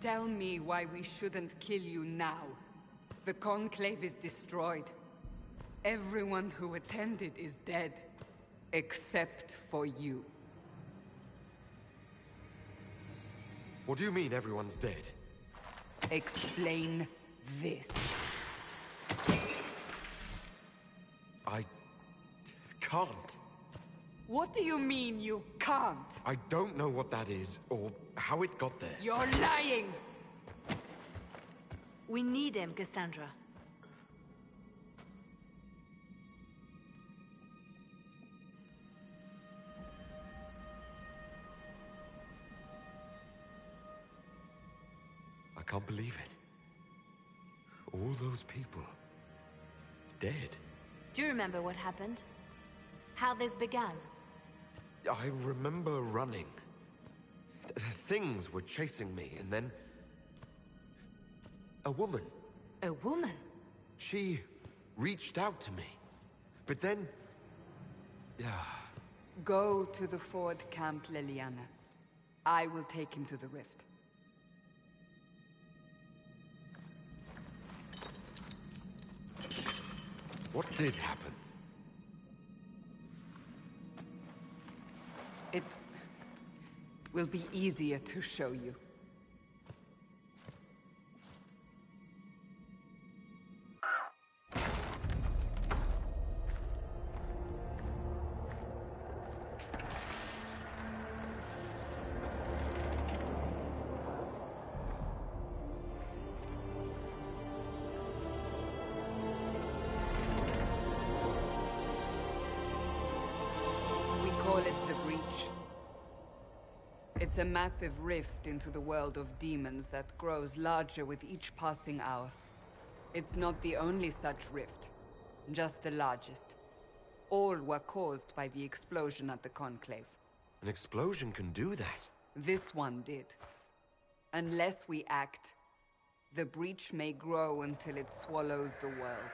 Tell me why we shouldn't kill you now. The Conclave is destroyed. Everyone who attended is dead. Except for you. What do you mean everyone's dead? Explain this. I can't. What do you mean you can't? I don't know what that is, or how it got there. You're lying! We need him, Cassandra. I can't believe it. All those people... dead. Do you remember what happened? How this began? I remember running. Things were chasing me, and then... a woman. A woman? She reached out to me. But then... Go to the Ford camp, Leliana. I will take him to the rift. What did happen? It will be easier to show you. Call it the Breach. It's a massive rift into the world of demons that grows larger with each passing hour. It's not the only such rift, just the largest. All were caused by the explosion at the Conclave. An explosion can do that? This one did. Unless we act, the Breach may grow until it swallows the world.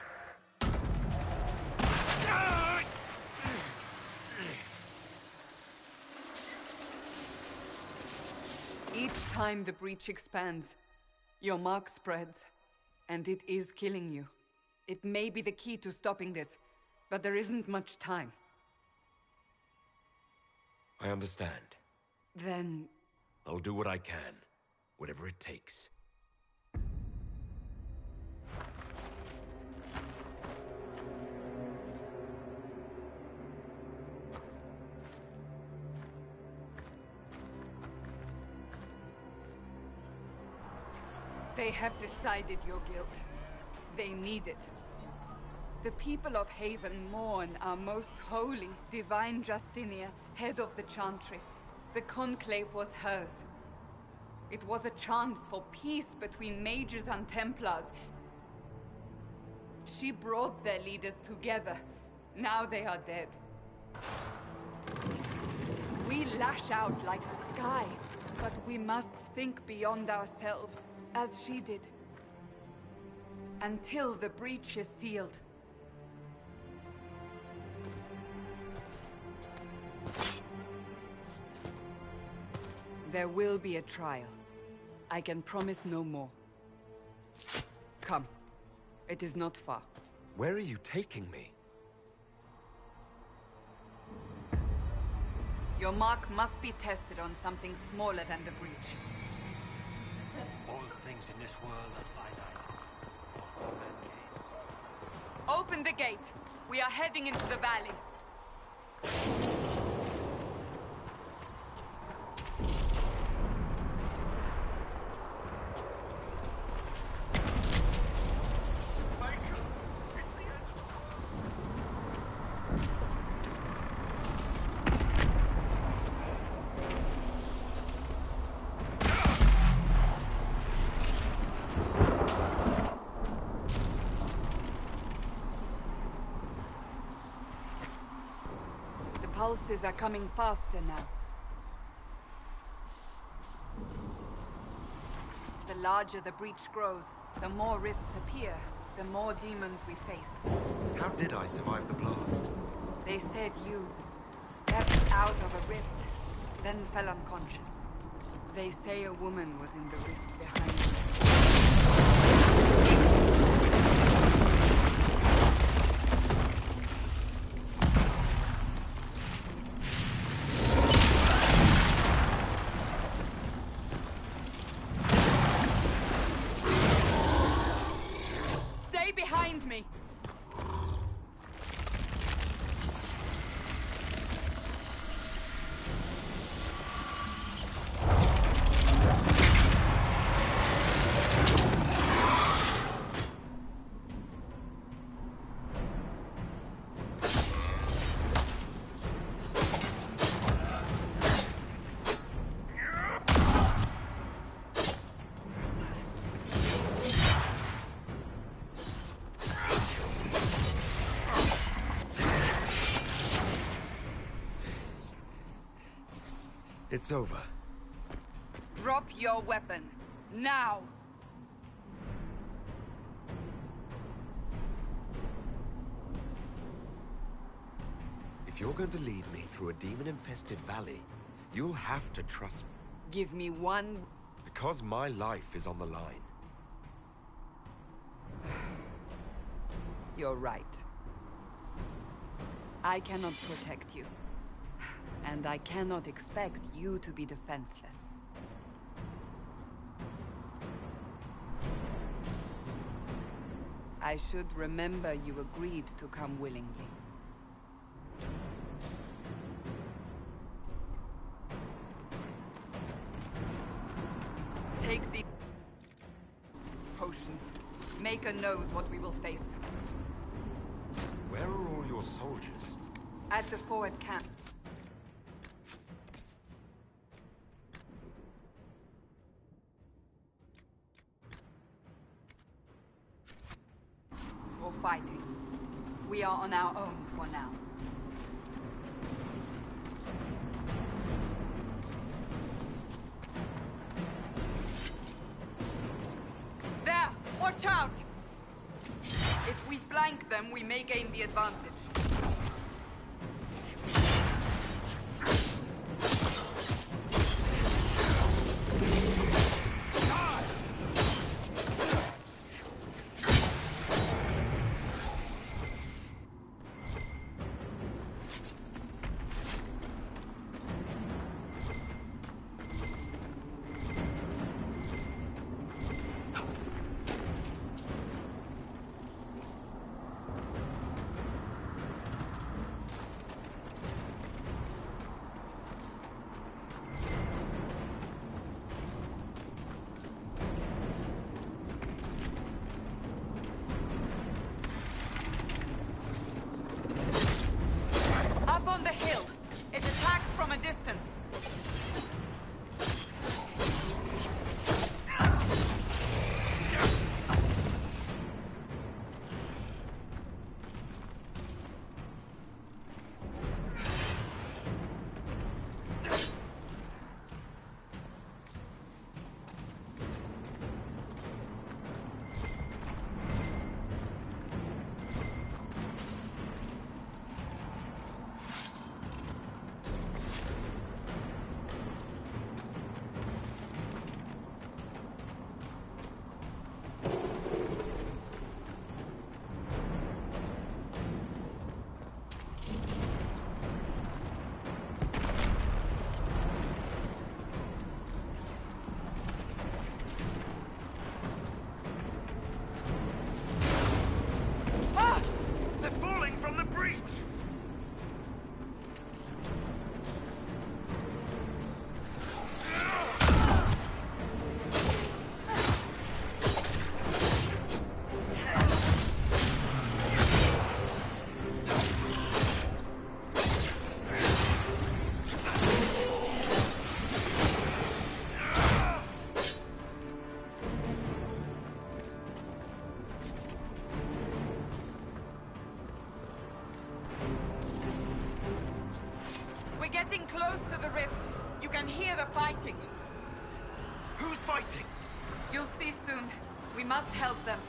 Each time the Breach expands, your mark spreads, and it is killing you. It may be the key to stopping this, but there isn't much time. I understand. Then... I'll do what I can, whatever it takes. They have decided your guilt. They need it. The people of Haven mourn our most holy, divine Justinia, head of the Chantry. The Conclave was hers. It was a chance for peace between mages and Templars. She brought their leaders together. Now they are dead. We lash out like the sky, but we must think beyond ourselves, as she did. Until the breach is sealed. There will be a trial. I can promise no more. Come. It is not far. Where are you taking me? Your mark must be tested on something smaller than the breach. All things in this world are finite. What man gains? Open the gate. We are heading into the valley. Pulses are coming faster now. The larger the breach grows, the more rifts appear, the more demons we face. How did I survive the blast? They said you stepped out of a rift, then fell unconscious. They say a woman was in the rift behind me. Stay behind me! It's over. Drop your weapon. Now! If you're going to lead me through a demon-infested valley, you'll have to trust me. Give me one... Because my life is on the line. You're right. I cannot protect you. And I cannot expect you to be defenseless. I should remember you agreed to come willingly. Take the potions. Maker knows what we will face. Where are all your soldiers? At the forward camp. Or fighting. We are on our own for now. There! Watch out! If we flank them, we may gain the advantage. Getting close to the rift. You can hear the fighting. Who's fighting? You'll see soon. We must help them.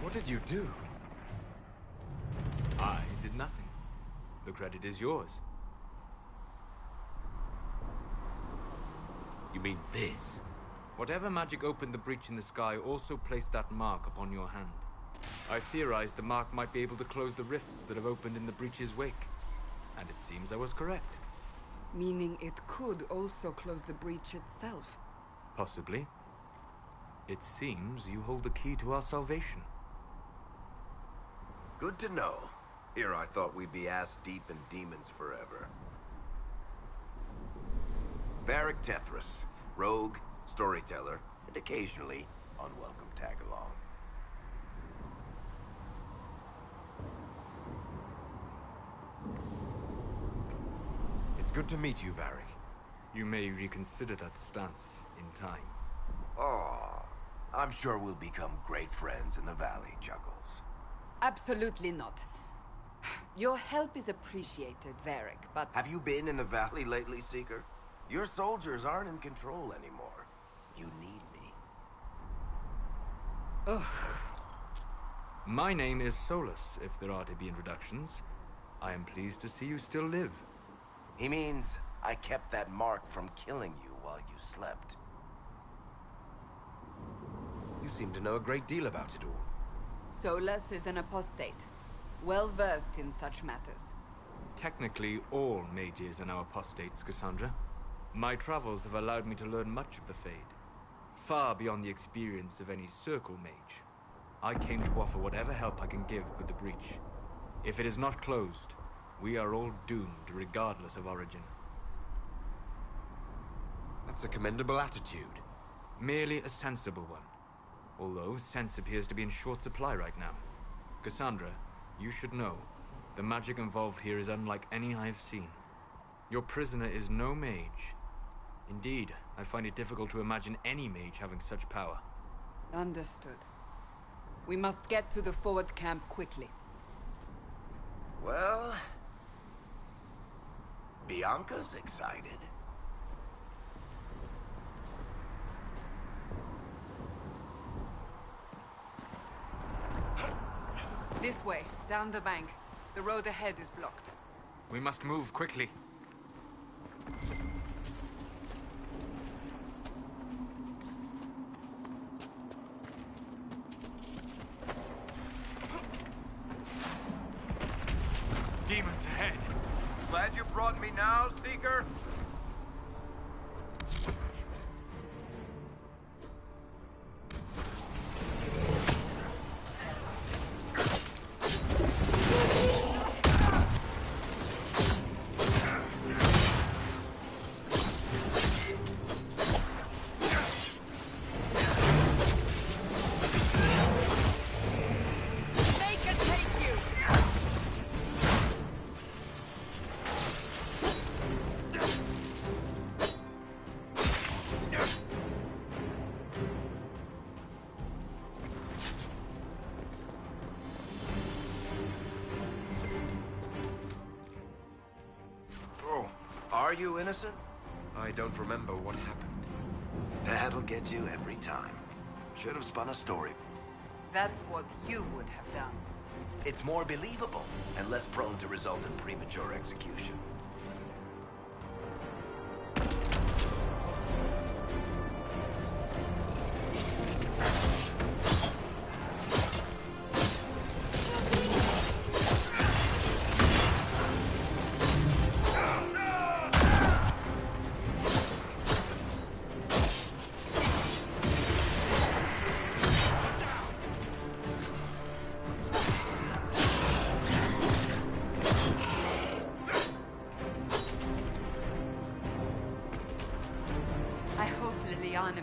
What did you do? I did nothing. The credit is yours. You mean this? Whatever magic opened the breach in the sky also placed that mark upon your hand. I theorized the mark might be able to close the rifts that have opened in the breach's wake. And it seems I was correct. Meaning it could also close the breach itself. Possibly. It seems you hold the key to our salvation. Good to know. Here I thought we'd be ass-deep in demons forever. Varric Tethras, rogue, storyteller, and occasionally unwelcome tag-along. It's good to meet you, Varric. You may reconsider that stance in time. Oh, I'm sure we'll become great friends in the valley, Chuckles. Absolutely not. Your help is appreciated, Varric, but... Have you been in the valley lately, Seeker? Your soldiers aren't in control anymore. You need me. Ugh. My name is Solus, if there are to be introductions. I am pleased to see you still live. He means I kept that mark from killing you while you slept. You seem to know a great deal about it all. Solus is an apostate, well-versed in such matters. Technically, all mages are now apostates, Cassandra. My travels have allowed me to learn much of the Fade, far beyond the experience of any Circle mage. I came to offer whatever help I can give with the breach. If it is not closed, we are all doomed, regardless of origin. That's a commendable attitude. Merely a sensible one. Although sense appears to be in short supply right now. Cassandra, you should know, the magic involved here is unlike any I've seen. Your prisoner is no mage. Indeed, I find it difficult to imagine any mage having such power. Understood. We must get to the forward camp quickly. Well... Bianca's excited. This way, down the bank. The road ahead is blocked. We must move quickly. Demons ahead. Glad you brought me now, Seeker? Are you innocent? I don't remember what happened. That'll get you every time. Should have spun a story. That's what you would have done. It's more believable and less prone to result in premature execution.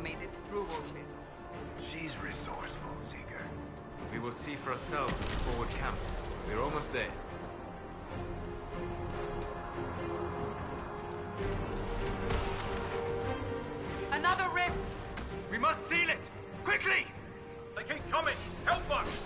Made it through all this. She's resourceful, Seeker. We will see for ourselves at the forward camp. We're almost there. Another rift! We must seal it! Quickly! They keep coming! Help us!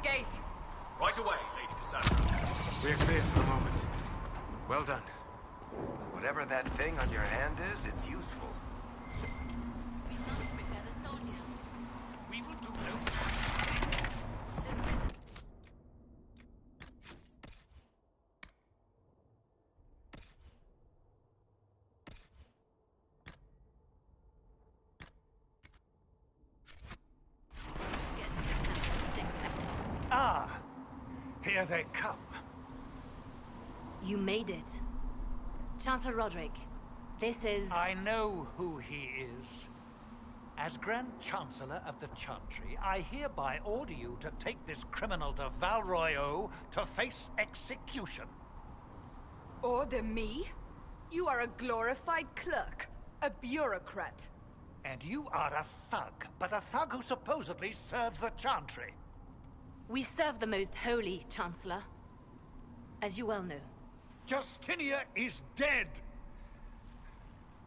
gate! Right away, Lady Cassandra. We're clear for the moment. Well done. Whatever that thing on your hand is, it's useful. We must prepare the soldiers. We will do no... The prison. Ah, here they come. You made it. Chancellor Roderick, this is... I know who he is. As Grand Chancellor of the Chantry, I hereby order you to take this criminal to Val Royeaux to face execution. Order me? You are a glorified clerk, a bureaucrat. And you are a thug, but a thug who supposedly serves the Chantry. We serve the most holy, Chancellor. As you well know. Justinia is dead!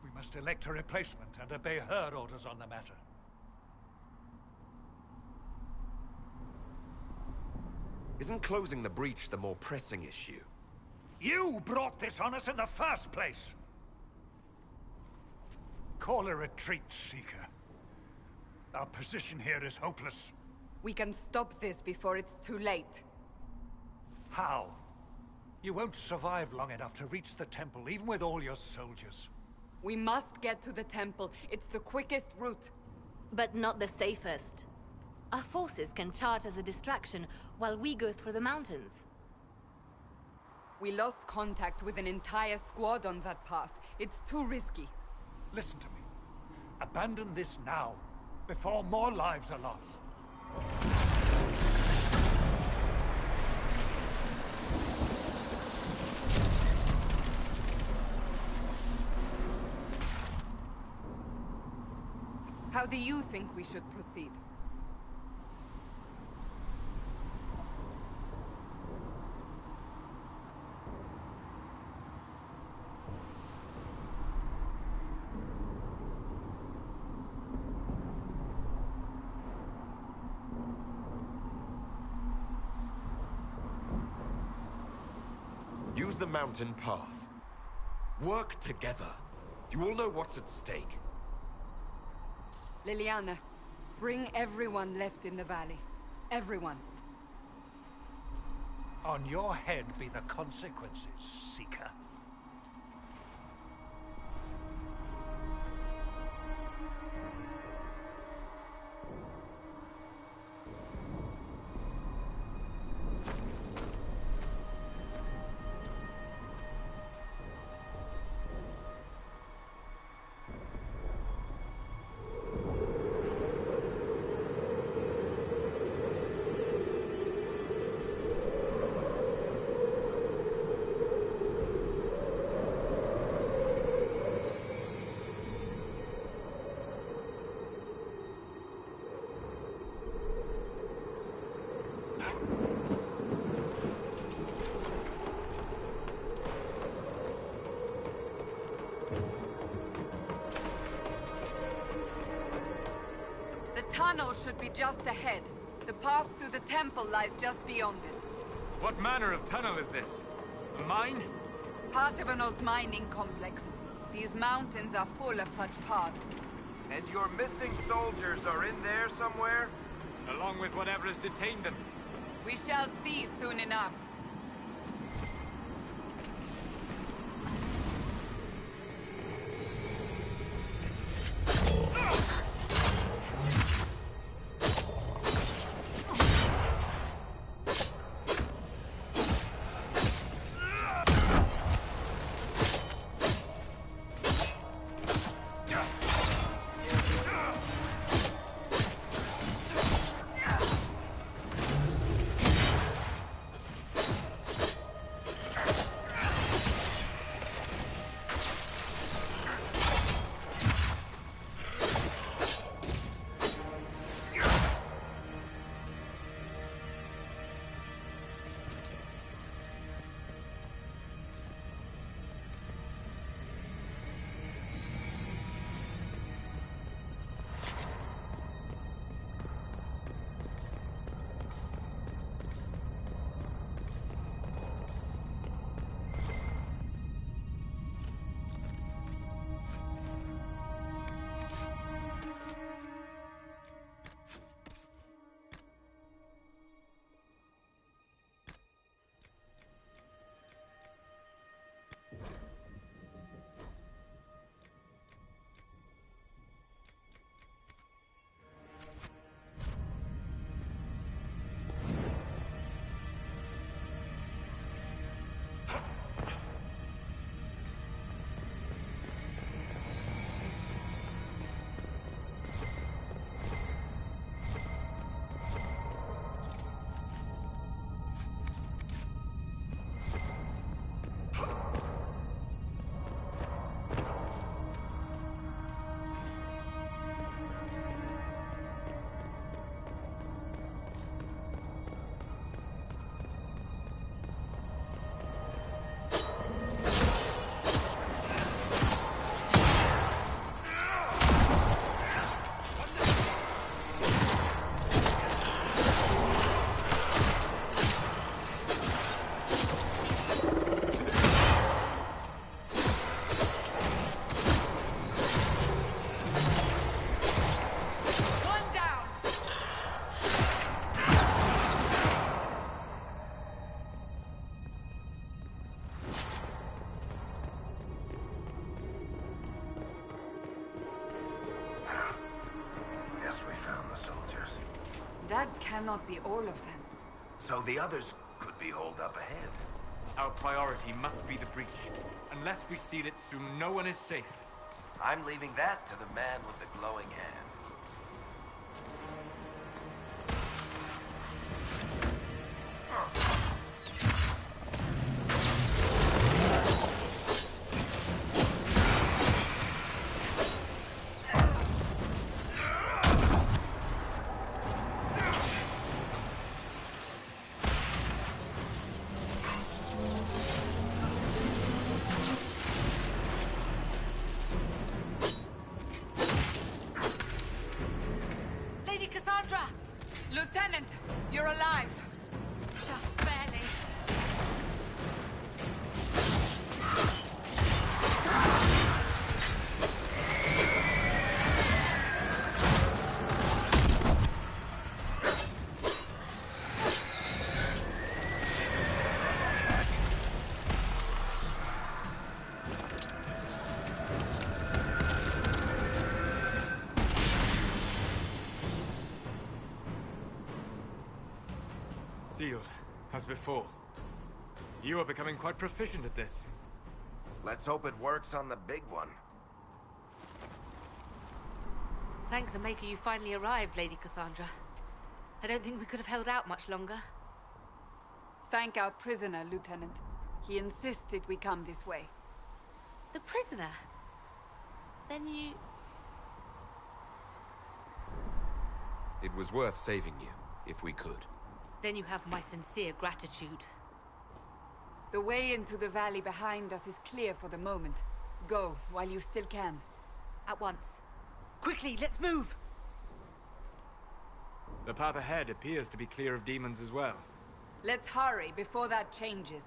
We must elect a replacement and obey her orders on the matter. Isn't closing the breach the more pressing issue? You brought this on us in the first place! Call a retreat, Seeker. Our position here is hopeless. We can stop this before it's too late. How? You won't survive long enough to reach the temple, even with all your soldiers. We must get to the temple. It's the quickest route. But not the safest. Our forces can charge as a distraction while we go through the mountains. We lost contact with an entire squad on that path. It's too risky. Listen to me. Abandon this now, before more lives are lost. How do you think we should proceed? Use the mountain path. Work together. You all know what's at stake. Liliana, bring everyone left in the valley. Everyone. On your head be the consequences, Seeker. The tunnel should be just ahead. The path to the temple lies just beyond it. What manner of tunnel is this? A mine? Part of an old mining complex. These mountains are full of such paths. And your missing soldiers are in there somewhere? Along with whatever has detained them. We shall see soon enough. cannot be all of them. So the others could be holed up ahead. Our priority must be the breach. Unless we seal it soon, no one is safe. I'm leaving that to the man with the glowing hand. Lieutenant, you're alive. Just barely. Sealed, as before. You are becoming quite proficient at this. Let's hope it works on the big one. Thank the Maker you finally arrived, Lady Cassandra. I don't think we could have held out much longer. Thank our prisoner, Lieutenant. He insisted we come this way. The prisoner? Then you... It was worth saving you, if we could. Then you have my sincere gratitude. The way into the valley behind us is clear for the moment. Go, while you still can. At once. Quickly, let's move! The path ahead appears to be clear of demons as well. Let's hurry before that changes.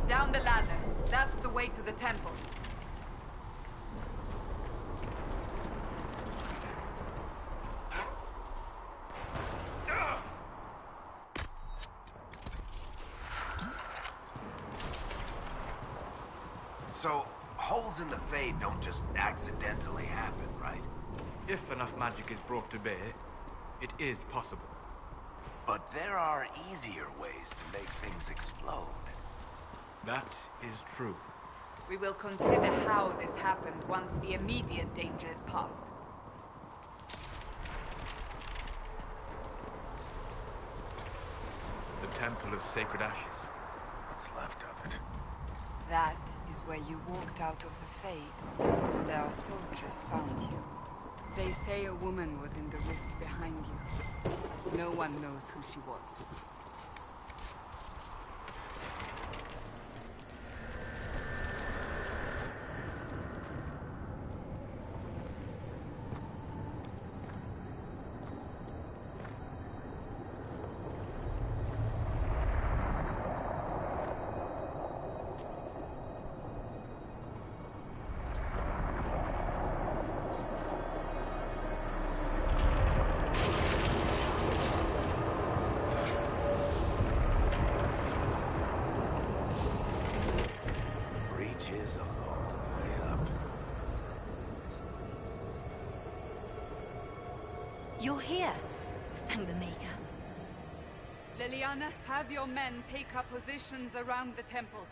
Down the ladder. That's the way to the temple. So, holes in the Fade don't just accidentally happen, right? If enough magic is brought to bear, it is possible. But there are easier ways to make things explode. That is true. We will consider how this happened once the immediate danger is past. The Temple of Sacred Ashes. What's left of it? That is where you walked out of the Fade, and our soldiers found you. They say a woman was in the rift behind you. No one knows who she was. Is a long way up. You're here. Thank the Maker. Liliana, have your men take up positions around the temple.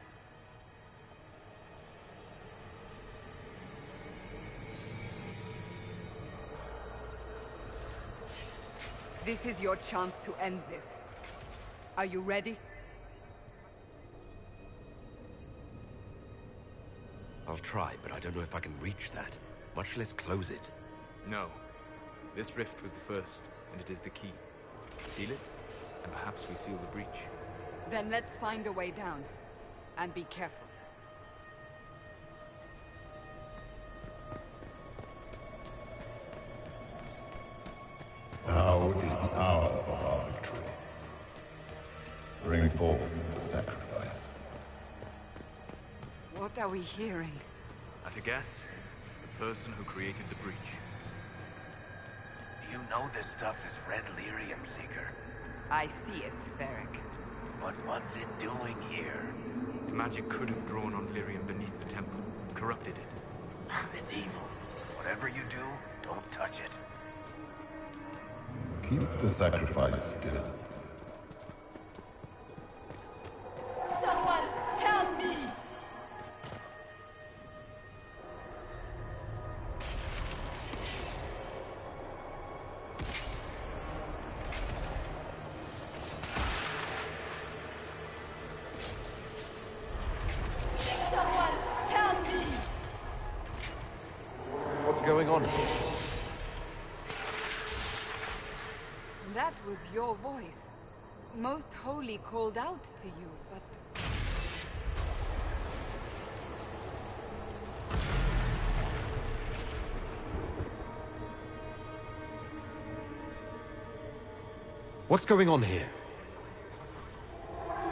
This is your chance to end this. Are you ready? I'll try, but I don't know if I can reach that, much less close it. No. This rift was the first, and it is the key. Seal it, and perhaps we seal the breach. Then let's find a way down. And be careful. Now is the hour of our victory. Bring forth the sacrifice. What are we hearing? At a guess, the person who created the breach. You know this stuff is red lyrium, Seeker. I see it, Varric. But what's it doing here? Magic could have drawn on lyrium beneath the temple, corrupted it. It's evil. whatever you do, don't touch it. Keep the sacrifice still. Someone help me! Someone help me! What's going on here? That was your voice. Most Holy called out to you, but... What's going on here?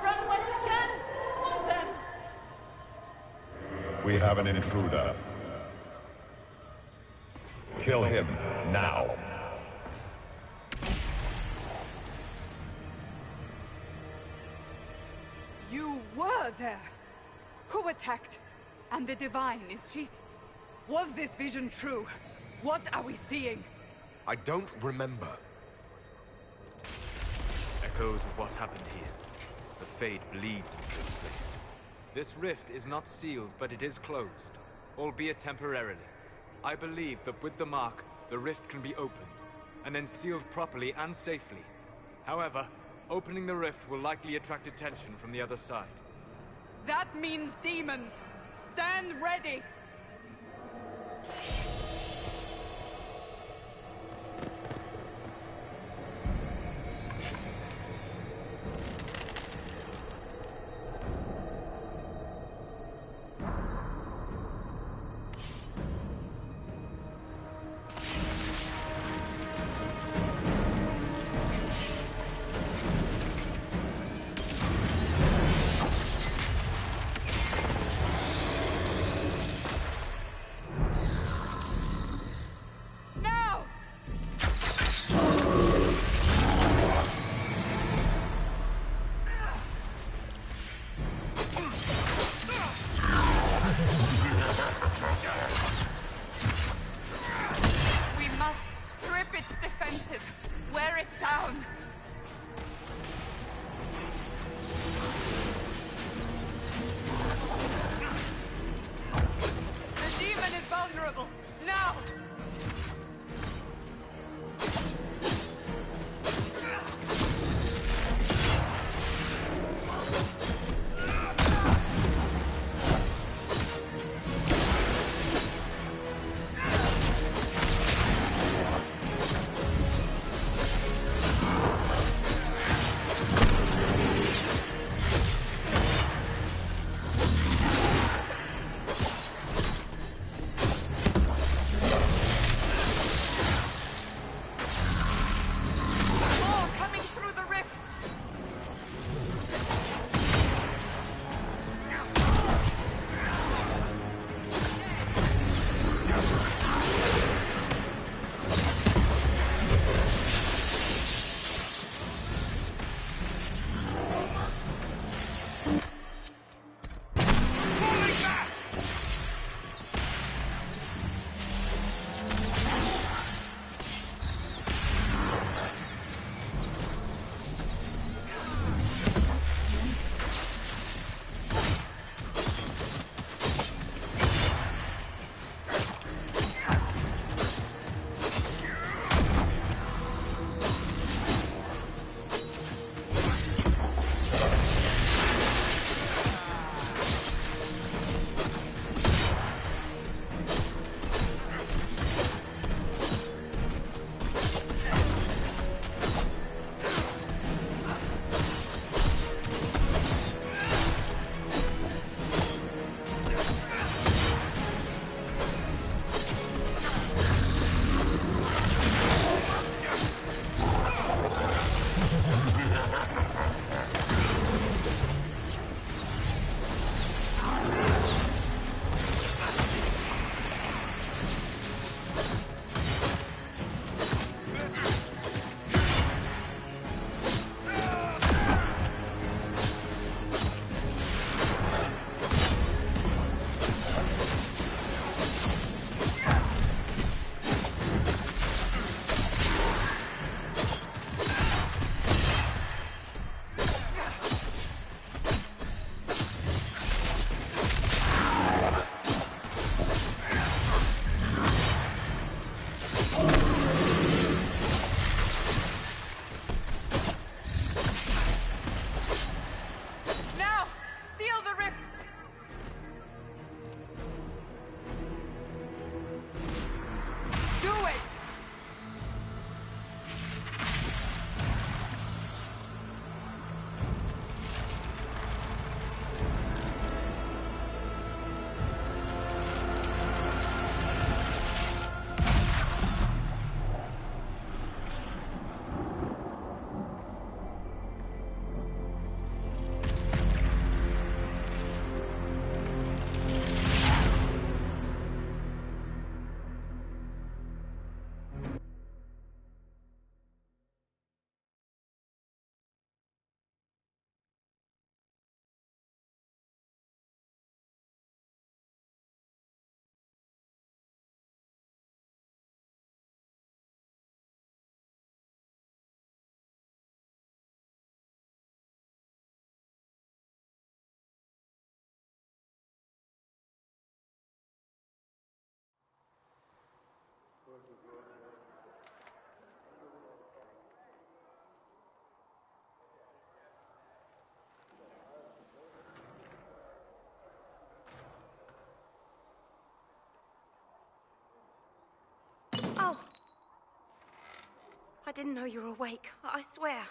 Run while you can! Want them! We have an intruder. Kill him now. You were there! Who attacked? And the Divine, is she... Was this vision true? What are we seeing? I don't remember. Echoes of what happened here. The Fade bleeds in this place. This rift is not sealed, but it is closed, albeit temporarily. I believe that with the mark, the rift can be opened, and then sealed properly and safely. However, opening the rift will likely attract attention from the other side. That means demons! Stand ready! didn't know you were awake. I swear.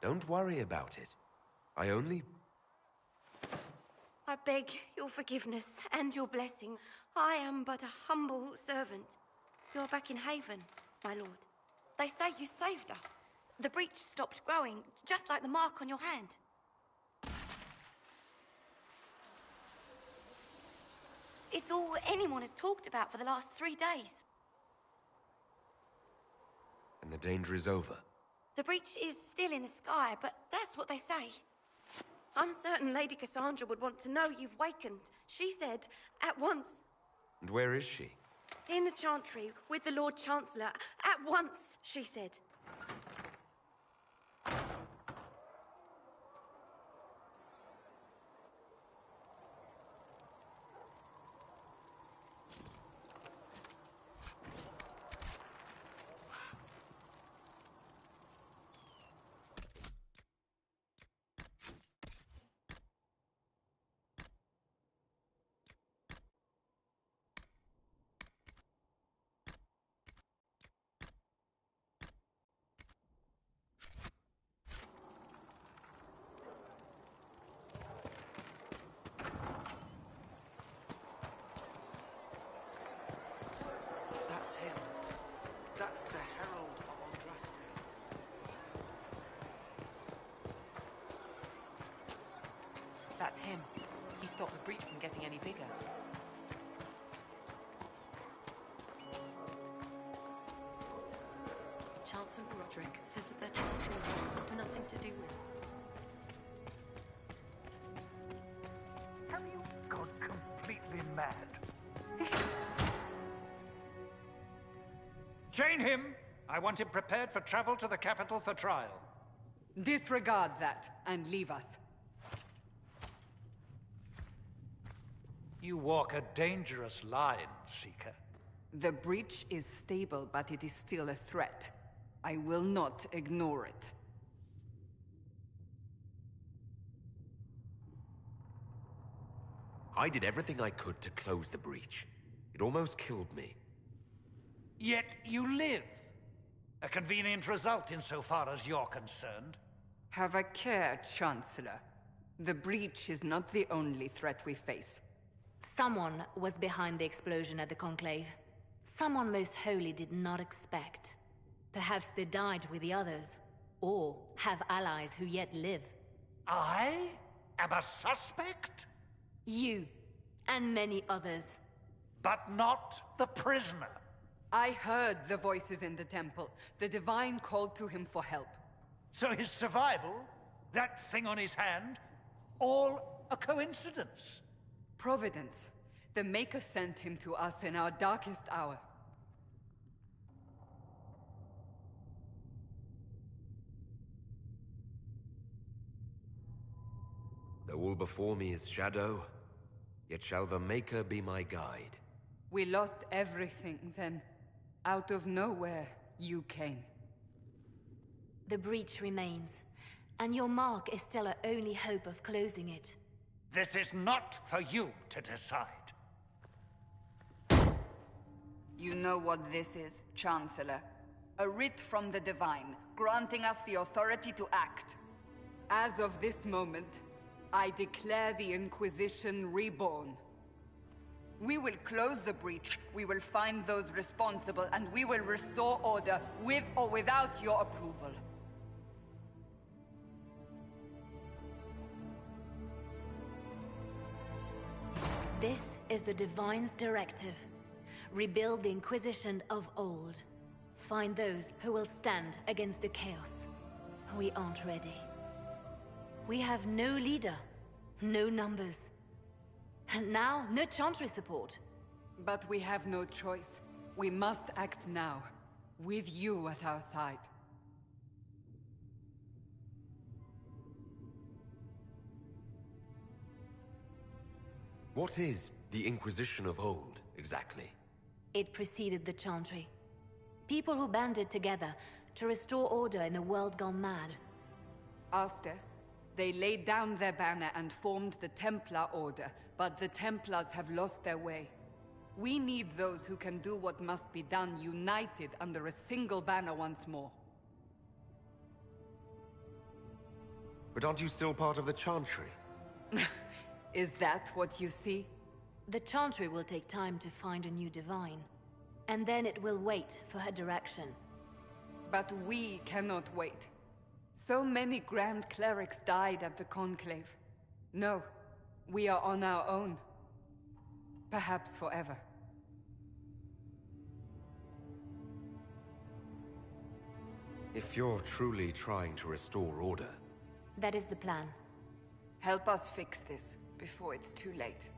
Don't worry about it. I only... I beg your forgiveness and your blessing. I am but a humble servant. You're back in Haven, my lord. They say you saved us. The breach stopped growing, just like the mark on your hand. It's all anyone has talked about for the last 3 days. And the danger is over. The breach is still in the sky, but that's what they say. I'm certain Lady Cassandra would want to know you've wakened. She said, at once. And where is she? In the Chantry, with the Lord Chancellor. At once, she said. That's him. That's the Herald of Andraste. That's him. He stopped the breach from getting any bigger. Chancellor Roderick says that the Chantry wants nothing to do with us. Have you gone completely mad? Chain him! I want him prepared for travel to the capital for trial. Disregard that and leave us. You walk a dangerous line, Seeker. The breach is stable, but it is still a threat. I will not ignore it. I did everything I could to close the breach. It almost killed me. Yet you live. A convenient result insofar as you're concerned. Have a care, Chancellor. The breach is not the only threat we face. Someone was behind the explosion at the Conclave. Someone Most Holy did not expect. Perhaps they died with the others, or have allies who yet live. I am a suspect? You, and many others. But not the prisoner. I heard the voices in the temple. The Divine called to him for help. So his survival, that thing on his hand, all a coincidence? Providence. The Maker sent him to us in our darkest hour. Though all before me is shadow, yet shall the Maker be my guide. We lost everything then. Out of nowhere, you came. The breach remains, and your mark is still our only hope of closing it. This is not for you to decide. You know what this is, Chancellor. A writ from the Divine, granting us the authority to act. As of this moment, I declare the Inquisition reborn. We will close the breach, we will find those responsible, and we will restore order, with or without your approval. This is the Divine's directive. Rebuild the Inquisition of old. Find those who will stand against the chaos. We aren't ready. We have no leader, no numbers. And now, no Chantry support. But we have no choice. We must act now, with you at our side. What is the Inquisition of old, exactly? It preceded the Chantry. People who banded together to restore order in a world gone mad. After, they laid down their banner and formed the Templar Order, but the Templars have lost their way. We need those who can do what must be done, united under a single banner once more. But aren't you still part of the Chantry? Is that what you see? The Chantry will take time to find a new divine. And then it will wait for her direction. But we cannot wait. So many Grand Clerics died at the Conclave. No, we are on our own. Perhaps forever. If you're truly trying to restore order... That is the plan. Help us fix this before it's too late.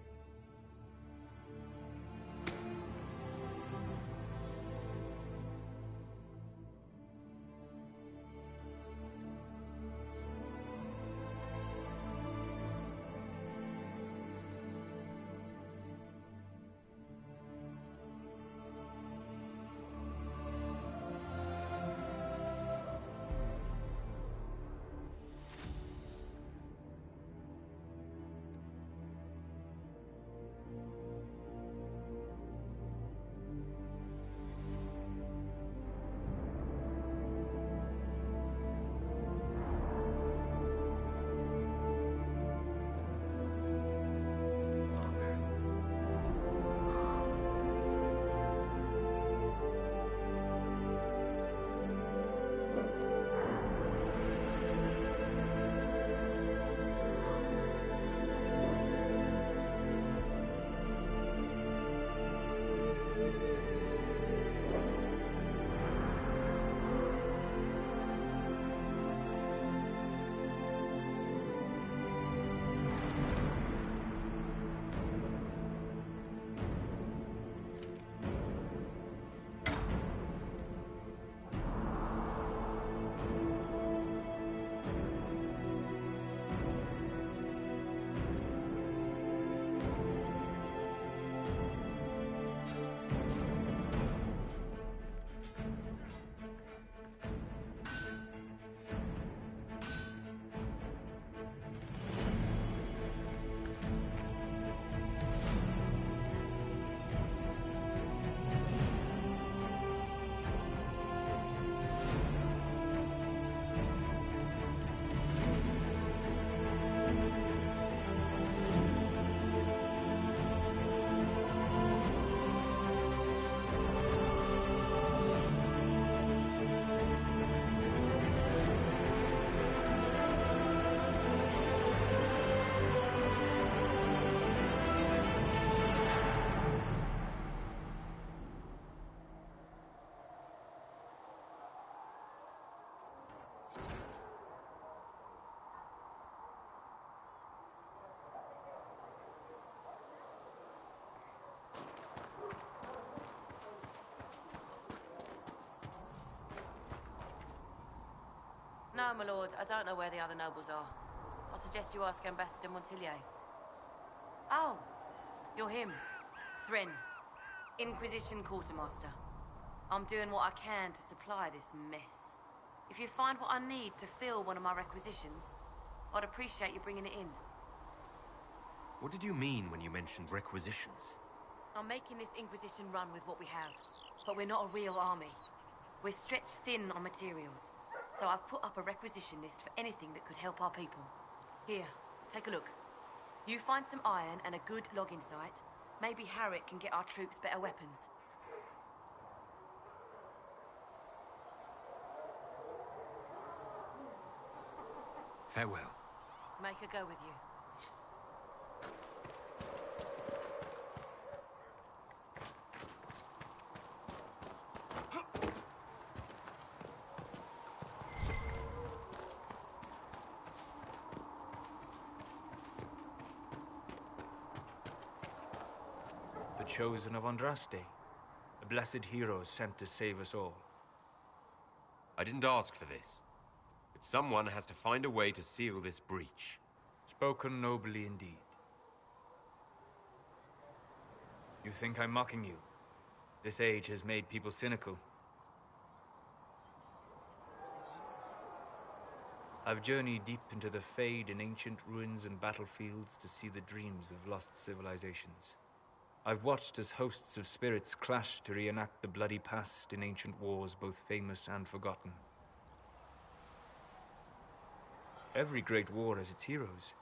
No, my lord, I don't know where the other nobles are. I suggest you ask Ambassador Montillier. Oh, you're him. Thrin, Inquisition Quartermaster. I'm doing what I can to supply this mess. If you find what I need to fill one of my requisitions, I'd appreciate you bringing it in. What did you mean when you mentioned requisitions? I'm making this Inquisition run with what we have, but we're not a real army. We're stretched thin on materials, so I've put up a requisition list for anything that could help our people. Here, take a look. You find some iron and a good logging site, maybe Harriet can get our troops better weapons. Farewell. Make her go with you. The chosen of Andraste, a blessed hero sent to save us all. I didn't ask for this, but someone has to find a way to seal this breach. Spoken nobly indeed. You think I'm mocking you? This age has made people cynical. I've journeyed deep into the Fade in ancient ruins and battlefields to see the dreams of lost civilizations. I've watched as hosts of spirits clash to reenact the bloody past in ancient wars, both famous and forgotten. Every great war has its heroes.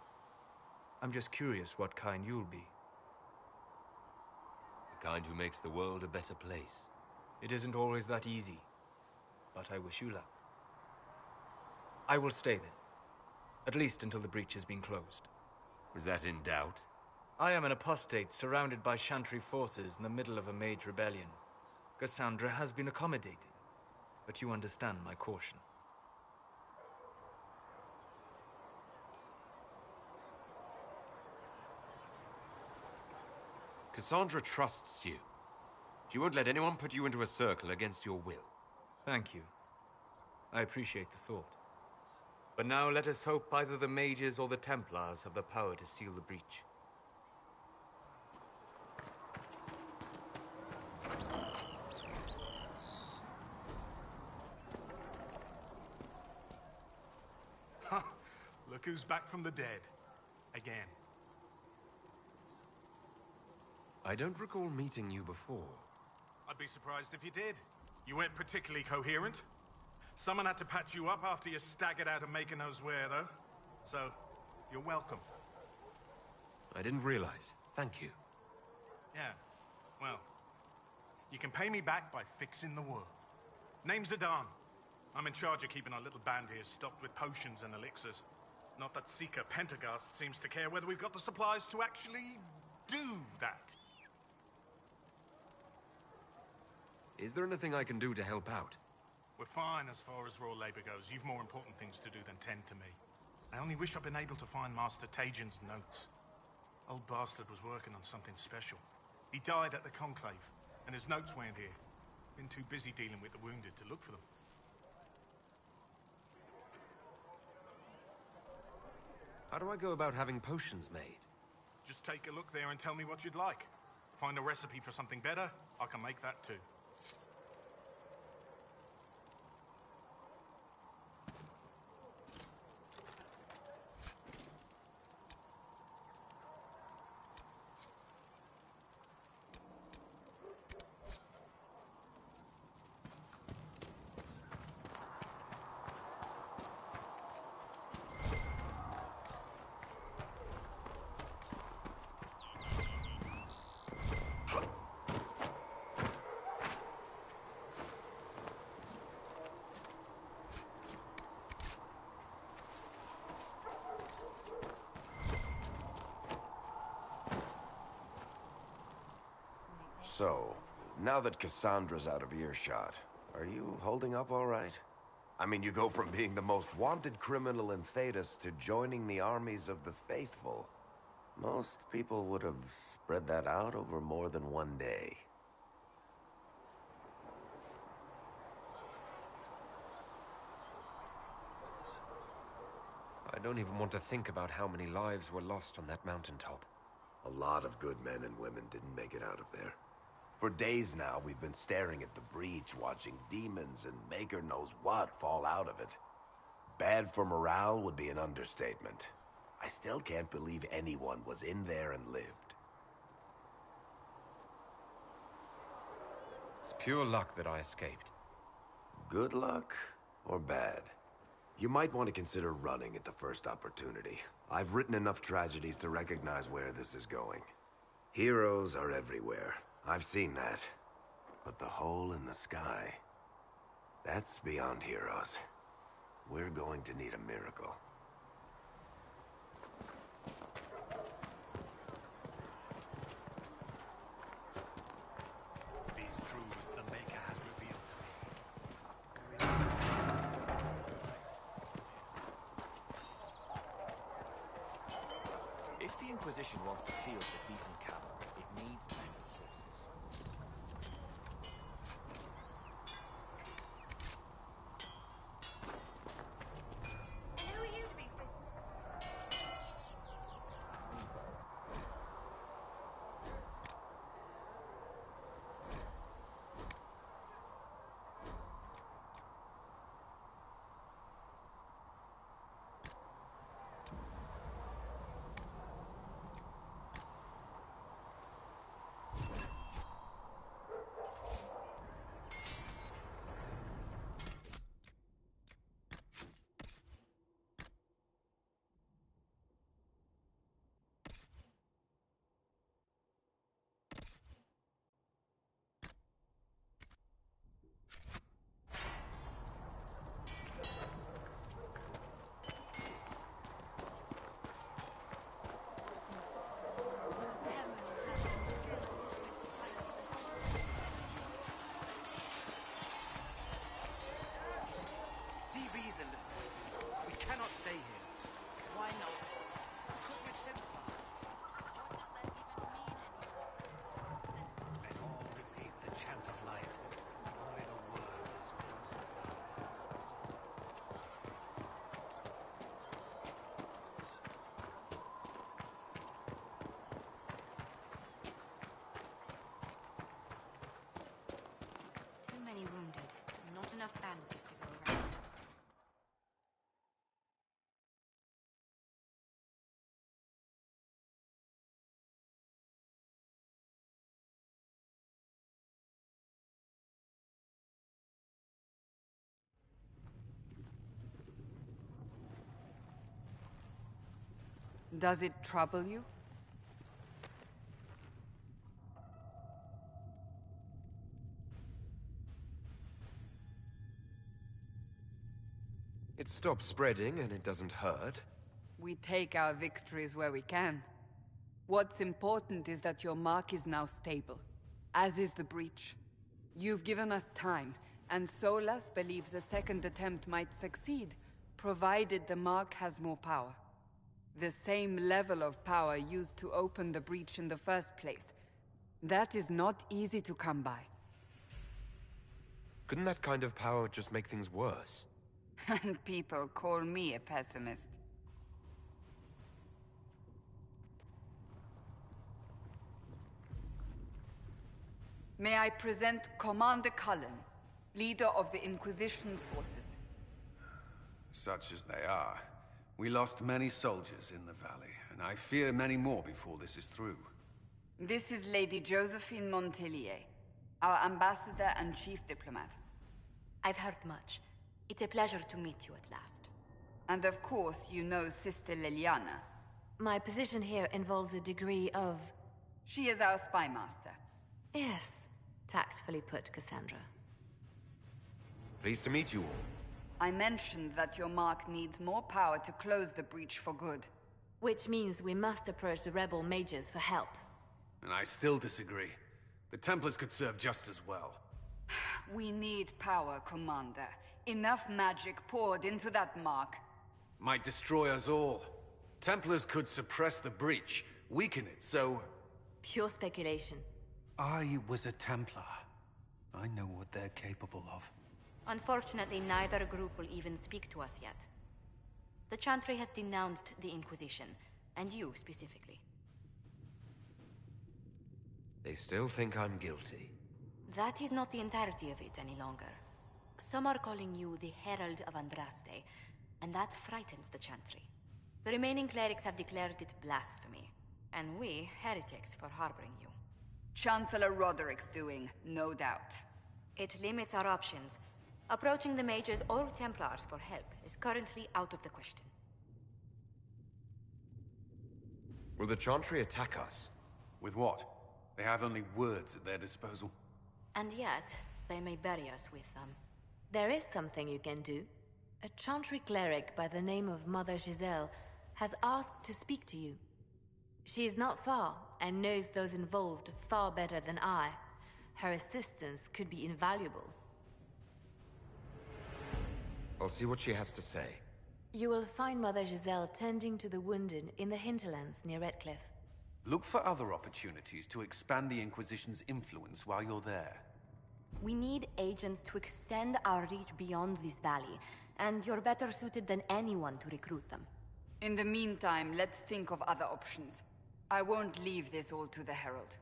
I'm just curious what kind you'll be. The kind who makes the world a better place. It isn't always that easy, but I wish you luck. I will stay then, at least until the breach has been closed. Was that in doubt? I am an apostate surrounded by Chantry forces in the middle of a mage rebellion. Cassandra has been accommodating, but you understand my caution. Cassandra trusts you. She won't let anyone put you into a circle against your will. Thank you. I appreciate the thought. But now let us hope either the mages or the Templars have the power to seal the breach. Look who's back from the dead. Again. I don't recall meeting you before. I'd be surprised if you did. You weren't particularly coherent. Someone had to patch you up after you staggered out of making knows where, though. So, you're welcome. I didn't realize. Thank you. Yeah, well, you can pay me back by fixing the world. Name's Adan. I'm in charge of keeping our little band here stocked with potions and elixirs. Not that Seeker Pentagast seems to care whether we've got the supplies to actually do that. Is there anything I can do to help out? We're fine as far as raw labor goes. You've more important things to do than tend to me. I only wish I'd been able to find Master Tajin's notes. Old bastard was working on something special. He died at the Conclave, and his notes weren't here. Been too busy dealing with the wounded to look for them. How do I go about having potions made? Just take a look there and tell me what you'd like. Find a recipe for something better, I can make that too. So, now that Cassandra's out of earshot, are you holding up all right? I mean, you go from being the most wanted criminal in Thedas to joining the armies of the faithful. Most people would have spread that out over more than one day. I don't even want to think about how many lives were lost on that mountaintop. A lot of good men and women didn't make it out of there. For days now, we've been staring at the breach, watching demons and maker knows what fall out of it. Bad for morale would be an understatement. I still can't believe anyone was in there and lived. It's pure luck that I escaped. Good luck or bad? You might want to consider running at the first opportunity. I've written enough tragedies to recognize where this is going. Heroes are everywhere. I've seen that. But the hole in the sky, that's beyond heroes. We're going to need a miracle. These truths the Maker has revealed to me. If the Inquisition wants to field a decent cavalry, it needs better horses. Who are you to be can just to go around. Does it trouble you? It stops spreading and it doesn't hurt. We take our victories where we can. What's important is that your mark is now stable, as is the breach. You've given us time, and Solas believes a second attempt might succeed, provided the mark has more power. The same level of power used to open the breach in the first place. That is not easy to come by. Couldn't that kind of power just make things worse? And people call me a pessimist. May I present Commander Cullen, leader of the Inquisition's forces. Such as they are. We lost many soldiers in the valley, and I fear many more before this is through. This is Lady Josephine Montelier, our ambassador and chief diplomat. I've heard much. It's a pleasure to meet you at last. And of course, you know Sister Liliana. My position here involves a degree of... She is our spy master. Yes, tactfully put, Cassandra. Pleased to meet you all. I mentioned that your mark needs more power to close the breach for good. Which means we must approach the rebel mages for help. And I still disagree. The Templars could serve just as well. We need power, Commander. Enough magic poured into that mark. Might destroy us all. Templars could suppress the breach, weaken it, so... Pure speculation. I was a Templar. I know what they're capable of. Unfortunately, neither group will even speak to us yet. The Chantry has denounced the Inquisition, and you specifically. They still think I'm guilty. That is not the entirety of it any longer. Some are calling you the Herald of Andraste, and that frightens the Chantry. The remaining clerics have declared it blasphemy, and we, heretics, for harboring you. Chancellor Roderick's doing, no doubt. It limits our options. Approaching the mages or Templars for help is currently out of the question. Will the Chantry attack us? With what? They have only words at their disposal. And yet, they may bury us with them. There is something you can do. A Chantry cleric by the name of Mother Giselle has asked to speak to you. She is not far, and knows those involved far better than I. Her assistance could be invaluable. I'll see what she has to say. You will find Mother Giselle tending to the wounded in the hinterlands near Redcliffe. Look for other opportunities to expand the Inquisition's influence while you're there. We need agents to extend our reach beyond this valley, and you're better suited than anyone to recruit them. In the meantime, let's think of other options. I won't leave this all to the Herald.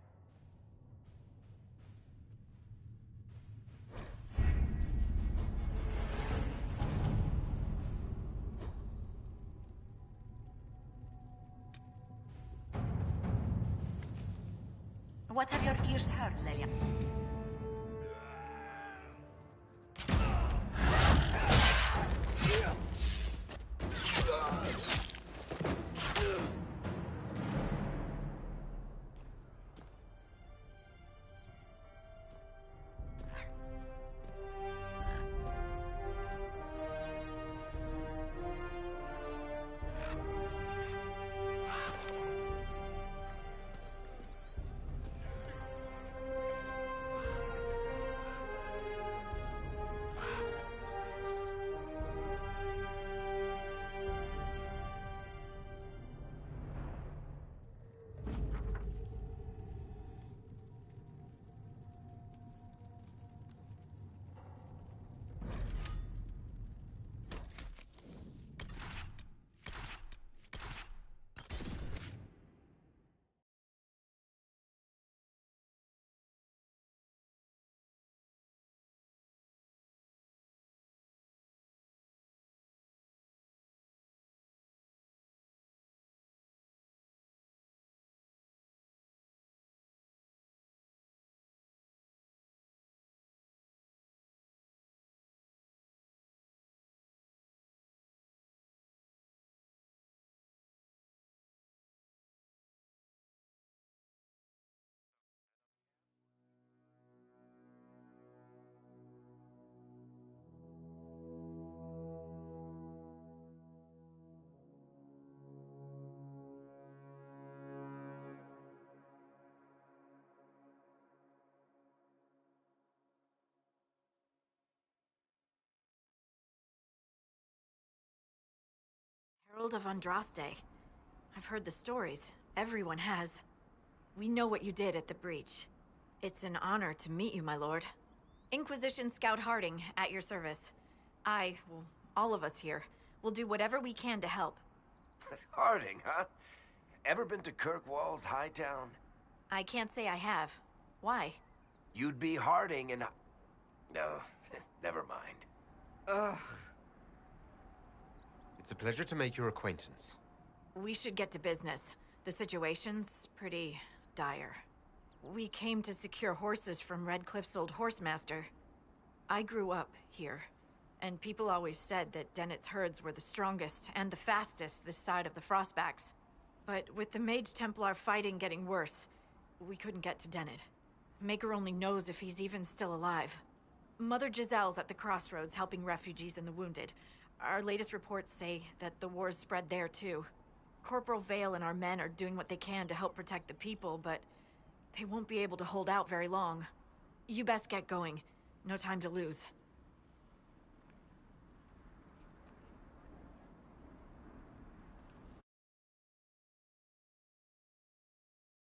What have your ears heard, Lelia? Herald of Andraste. I've heard the stories. Everyone has. We know what you did at the breach. It's an honor to meet you, my lord. Inquisition Scout Harding, at your service. Well, all of us here, will do whatever we can to help. Harding, huh? Ever been to Kirkwall's Hightown? I can't say I have. Why? You'd be Harding and... No, never mind. Ugh. It's a pleasure to make your acquaintance. We should get to business. The situation's pretty dire. We came to secure horses from Redcliffe's old horsemaster. I grew up here, and people always said that Dennett's herds were the strongest and the fastest this side of the Frostbacks. But with the Mage Templar fighting getting worse, we couldn't get to Dennett. Maker only knows if he's even still alive. Mother Giselle's at the crossroads helping refugees and the wounded. Our latest reports say that the war's spread there too. Corporal Vale and our men are doing what they can to help protect the people, but they won't be able to hold out very long. You best get going. No time to lose.